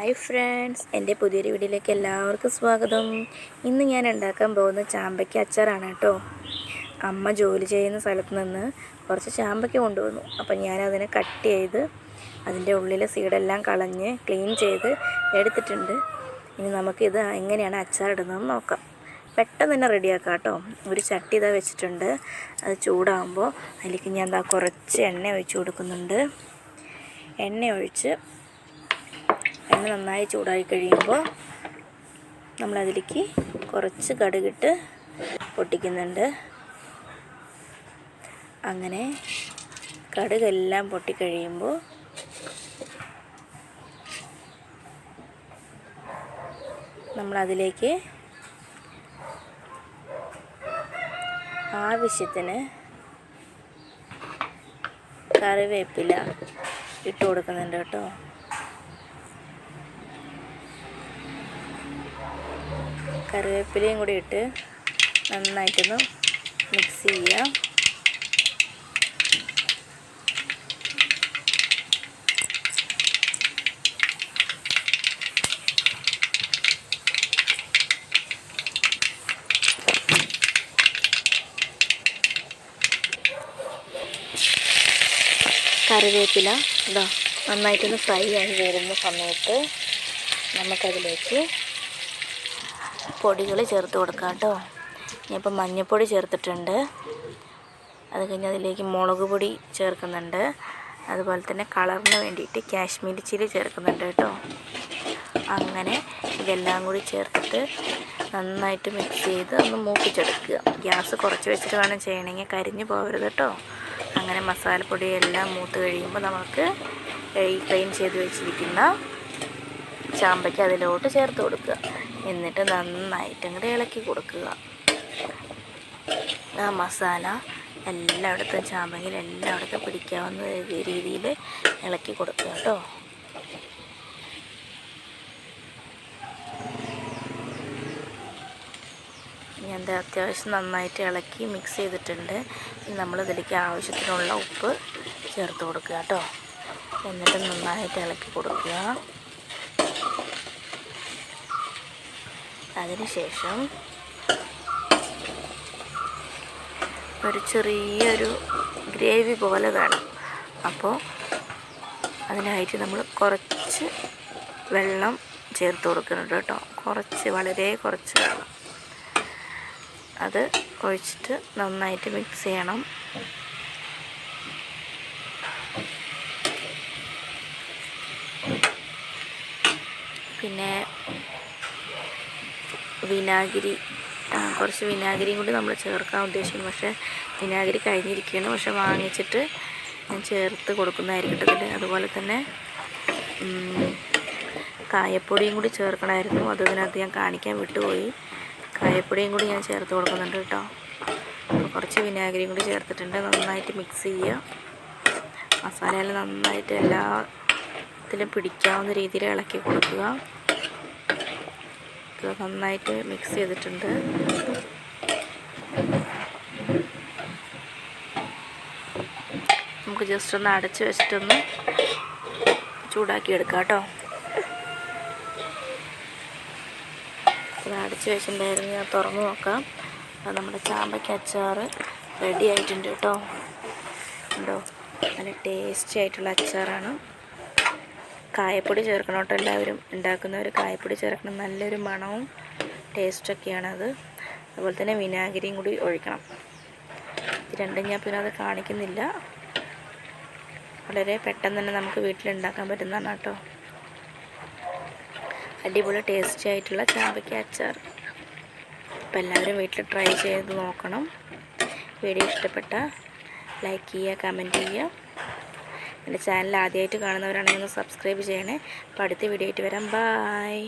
Hi friends, എൻ്റെ പുതിയൊരു വീഡിയോയിലേക്ക് എല്ലാവർക്കും സ്വാഗതം. ഇന്ന് ഞാൻ ഉണ്ടാക്കാൻ പോകുന്ന ചാമ്പയ്ക്ക അച്ചാറാണ് കേട്ടോ. അമ്മ ജോലി ചെയ്യുന്ന സ്ഥലത്ത് നിന്ന് കുറച്ച് ചാമ്പയ്ക്ക കൊണ്ടുവന്നു. അപ്പം ഞാനതിനെ കട്ട് ചെയ്ത് അതിൻ്റെ ഉള്ളിലെ സീഡെല്ലാം കളഞ്ഞ് ക്ലീൻ ചെയ്ത് എടുത്തിട്ടുണ്ട്. ഇനി നമുക്കിത് എങ്ങനെയാണ് അച്ചാറിടുന്നതെന്ന് നോക്കാം. പെട്ടെന്ന് തന്നെ റെഡിയാക്കാം കേട്ടോ. ഒരു ചട്ടി ഇതാ വെച്ചിട്ടുണ്ട്. അത് ചൂടാകുമ്പോൾ അതിലേക്ക് ഞാൻ കുറച്ച് എണ്ണ ഒഴിച്ച് കൊടുക്കുന്നുണ്ട്. എണ്ണ നന്നായി ചൂടായി കഴിയുമ്പോൾ നമ്മളതിലേക്ക് കുറച്ച് കടുകിട്ട് പൊട്ടിക്കുന്നുണ്ട്. അങ്ങനെ കടുകെല്ലാം പൊട്ടിക്കഴിയുമ്പോൾ നമ്മളതിലേക്ക് ആവശ്യത്തിന് കറിവേപ്പില ഇട്ട് കൊടുക്കുന്നുണ്ട് കേട്ടോ. കറിവേപ്പിലയും കൂടി ഇട്ട് നന്നായിട്ടൊന്ന് മിക്സ് ചെയ്യുക. കറിവേപ്പില ഇതാ നന്നായിട്ടൊന്ന് ഫ്രൈ ആയി വരുന്ന സമയത്ത് നമുക്കതിലേക്ക് പൊടികൾ ചേർത്ത് കൊടുക്കാം കേട്ടോ. ഞാനിപ്പോൾ മഞ്ഞൾപ്പൊടി ചേർത്തിട്ടുണ്ട്. അത് കഴിഞ്ഞ് അതിലേക്ക് മുളക് പൊടി ചേർക്കുന്നുണ്ട്. അതുപോലെ തന്നെ കളറിന് വേണ്ടിയിട്ട് കാശ്മീരി ചില്ലി ചേർക്കുന്നുണ്ട് കേട്ടോ. അങ്ങനെ ഇതെല്ലാം കൂടി ചേർത്തിട്ട് നന്നായിട്ട് മിക്സ് ചെയ്ത് ഒന്ന് മൂപ്പിച്ചെടുക്കുക. ഗ്യാസ് കുറച്ച് വെച്ചിട്ട് വേണം ചെയ്യണമെങ്കിൽ കരിഞ്ഞു പോകരുത് കേട്ടോ. അങ്ങനെ മസാലപ്പൊടിയെല്ലാം മൂത്ത് കഴിയുമ്പോൾ നമുക്ക് ക്ലീൻ ചെയ്ത് വെച്ചിരിക്കുന്ന ചാമ്പയ്ക്ക അതിലോട്ട് ചേർത്ത് കൊടുക്കുക. എന്നിട്ട് നന്നായിട്ട് അങ്ങോട്ട് ഇളക്കി കൊടുക്കുക. ആ മസാല എല്ലായിടത്തും ചാമ്പയ്ക്കയിൽ എല്ലായിടത്തും പിടിക്കാവുന്ന രീതിയിൽ ഇളക്കി കൊടുക്കുക കേട്ടോ. ഞാൻ അത്യാവശ്യം നന്നായിട്ട് ഇളക്കി മിക്സ് ചെയ്തിട്ടുണ്ട്. നമ്മളിതിലേക്ക് ആവശ്യത്തിനുള്ള ഉപ്പ് ചേർത്ത് കൊടുക്കുക കേട്ടോ. എന്നിട്ട് നന്നായിട്ട് ഇളക്കി കൊടുക്കുക. അതിനുശേഷം ഒരു ചെറിയൊരു ഗ്രേവി പോലെ വേണം. അപ്പോൾ അതിനായിട്ട് നമ്മൾ കുറച്ച് വെള്ളം ചേർത്ത് കൊടുക്കുന്നുണ്ട് കേട്ടോ. വളരെ കുറച്ച് വെള്ളം അത് ഒഴിച്ചിട്ട് നന്നായിട്ട് മിക്സ് ചെയ്യണം. പിന്നെ വിനാഗിരി, കുറച്ച് വിനാഗിരിയും കൂടി നമ്മൾ ചേർക്കാൻ ഉദ്ദേശിക്കുന്നു. പക്ഷേ വിനാഗിരി കഴിഞ്ഞിരിക്കുകയാണ്. പക്ഷെ വാങ്ങിച്ചിട്ട് ഞാൻ ചേർത്ത് കൊടുക്കുന്നതായിരിക്കും ഇതിൽ. അതുപോലെ തന്നെ കായപ്പൊടിയും കൂടി ചേർക്കണമായിരുന്നു. അത് ഇതിനകത്ത് ഞാൻ കാണിക്കാൻ വിട്ടുപോയി. കായപ്പൊടിയും കൂടി ഞാൻ ചേർത്ത് കൊടുക്കുന്നുണ്ട് കേട്ടോ. അപ്പോൾ കുറച്ച് വിനാഗിരിയും കൂടി ചേർത്തിട്ടുണ്ട്. നന്നായിട്ട് മിക്സ് ചെയ്യുക. മസാലയെല്ലാം നന്നായിട്ട് എല്ലാത്തിലും പിടിക്കാവുന്ന രീതിയിൽ ഇളക്കി കൊടുക്കുക. നന്നായിട്ട് മിക്സ് ചെയ്തിട്ടുണ്ട്. നമുക്ക് ജസ്റ്റ് ഒന്ന് അടച്ച് വെച്ചിട്ടൊന്ന് ചൂടാക്കി എടുക്കാം കേട്ടോ. അത് അടച്ച് വെച്ചിട്ടുണ്ടായിരുന്നു. ഞാൻ തുറന്ന് നോക്കാം. അത് നമ്മുടെ ചാമ്പയ്ക്ക അച്ചാർ റെഡി ആയിട്ടുണ്ട് കേട്ടോ. ഉണ്ടോ, നല്ല ടേസ്റ്റി ആയിട്ടുള്ള അച്ചാറാണ്. കായപ്പൊടി ചേർക്കണം കേട്ടോ. എല്ലാവരും ഉണ്ടാക്കുന്നവർ കായപ്പൊടി ചേർക്കണം. നല്ലൊരു മണവും ടേസ്റ്റൊക്കെയാണത്. അതുപോലെ തന്നെ വിനാഗിരിയും കൂടി ഒഴിക്കണം. ഇത് രണ്ടും ഞാൻ പിന്നെ അത് കാണിക്കുന്നില്ല. വളരെ പെട്ടെന്ന് തന്നെ നമുക്ക് വീട്ടിലുണ്ടാക്കാൻ പറ്റുന്നതാണ് കേട്ടോ. അടിപൊളി ടേസ്റ്റി ആയിട്ടുള്ള ചാമ്പയ്ക്ക അച്ചാർ. അപ്പോൾ എല്ലാവരും വീട്ടിൽ ട്രൈ ചെയ്ത് നോക്കണം. വീഡിയോ ഇഷ്ടപ്പെട്ട ലൈക്ക് ചെയ്യുക, കമൻറ്റ് ചെയ്യുക. എൻ്റെ ചാനൽ ആദ്യമായിട്ട് കാണുന്നവരാണെങ്കിൽ ഒന്ന് സബ്സ്ക്രൈബ് ചെയ്യണേ. അപ്പോൾ അടുത്ത വീഡിയോ ആയിട്ട് വരാം. ബായ്.